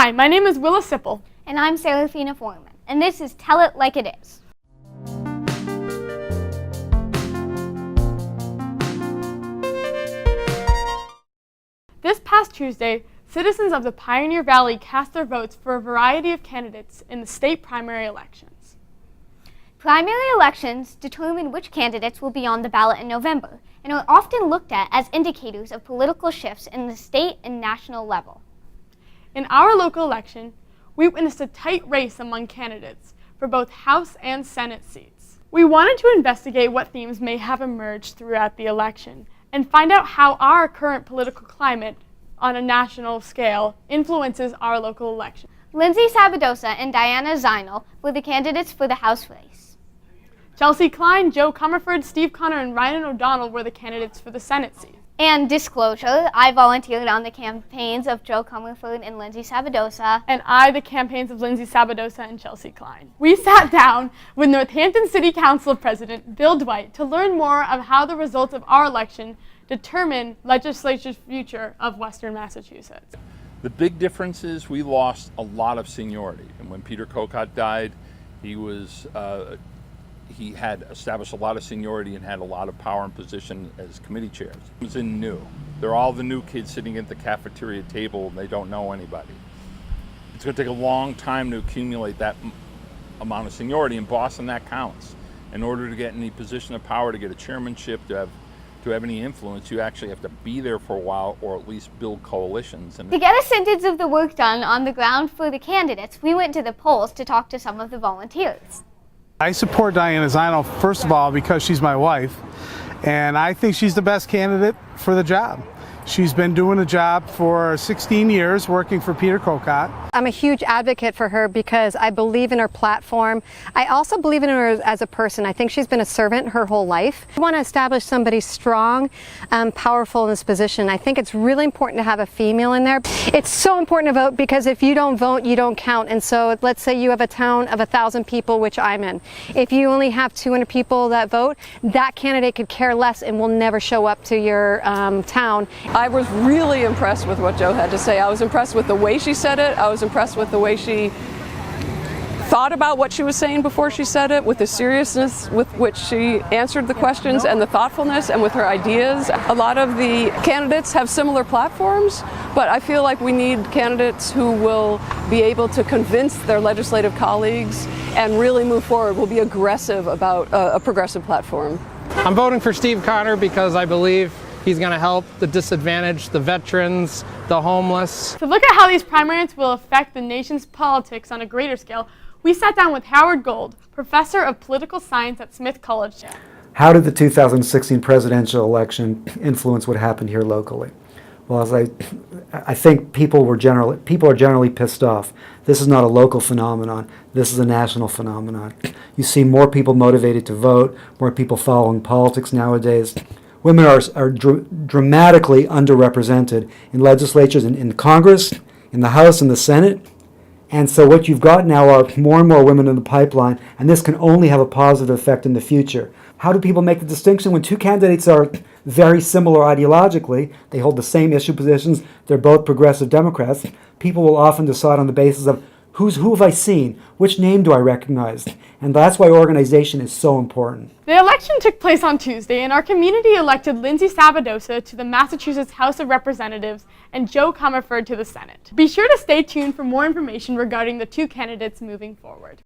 Hi, my name is Willa Sipple. And I'm Serafina Foreman, and this is Tell It Like It Is. This past Tuesday, citizens of the Pioneer Valley cast their votes for a variety of candidates in the state primary elections. Primary elections determine which candidates will be on the ballot in November and are often looked at as indicators of political shifts in the state and national level. In our local election, we witnessed a tight race among candidates for both House and Senate seats. We wanted to investigate what themes may have emerged throughout the election and find out how our current political climate on a national scale influences our local election. Lindsay Sabadosa and Diana Zinal were the candidates for the House race. Chelsea Klein, Joe Comerford, Steve Connor, and Ryan O'Donnell were the candidates for the Senate seat. And disclosure, I volunteered on the campaigns of Joe Comerford and Lindsay Sabadosa. And I, the campaigns of Lindsay Sabadosa and Chelsea Klein. We sat down with Northampton City Council President Bill Dwight to learn more of how the results of our election determine legislature's future of Western Massachusetts. The big difference is we lost a lot of seniority. And when Peter Kokot died, he had established a lot of seniority and had a lot of power and position as committee chairs. It was in new. They're all the new kids sitting at the cafeteria table and they don't know anybody. It's going to take a long time to accumulate that amount of seniority. In Boston, that counts. In order to get any position of power, to get a chairmanship, to have any influence, you actually have to be there for a while or at least build coalitions. To get a sentence of the work done on the ground for the candidates, we went to the polls to talk to some of the volunteers. I support Diana Zinal, first of all, because she's my wife, and I think she's the best candidate for the job. She's been doing the job for 16 years, working for Peter Kokot. I'm a huge advocate for her because I believe in her platform. I also believe in her as a person. I think she's been a servant her whole life. I want to establish somebody strong, powerful in this position. I think it's really important to have a female in there. It's so important to vote because if you don't vote, you don't count. And so let's say you have a town of 1,000 people, which I'm in. If you only have 200 people that vote, that candidate could care less and will never show up to your town. I was really impressed with what Joe had to say. I was impressed with the way she said it. I was impressed with the way she thought about what she was saying before she said it, with the seriousness with which she answered the questions and the thoughtfulness and with her ideas. A lot of the candidates have similar platforms, but I feel like we need candidates who will be able to convince their legislative colleagues and really move forward, will be aggressive about a progressive platform. I'm voting for Steve Connor because I believe he's going to help the disadvantaged, the veterans, the homeless. To look at how these primaries will affect the nation's politics on a greater scale, we sat down with Howard Gold, professor of political science at Smith College. How did the 2016 presidential election influence what happened here locally? Well, as I think people are generally pissed off. This is not a local phenomenon. This is a national phenomenon. You see more people motivated to vote, more people following politics nowadays. Women are dramatically underrepresented in legislatures, in Congress, in the House, and the Senate. And so what you've got now are more and more women in the pipeline, and this can only have a positive effect in the future. How do people make the distinction when two candidates are very similar ideologically? They hold the same issue positions. They're both progressive Democrats. People will often decide on the basis of who have I seen? Which name do I recognize? And that's why organization is so important. The election took place on Tuesday, and our community elected Lindsay Sabadosa to the Massachusetts House of Representatives and Joe Comerford to the Senate. Be sure to stay tuned for more information regarding the two candidates moving forward.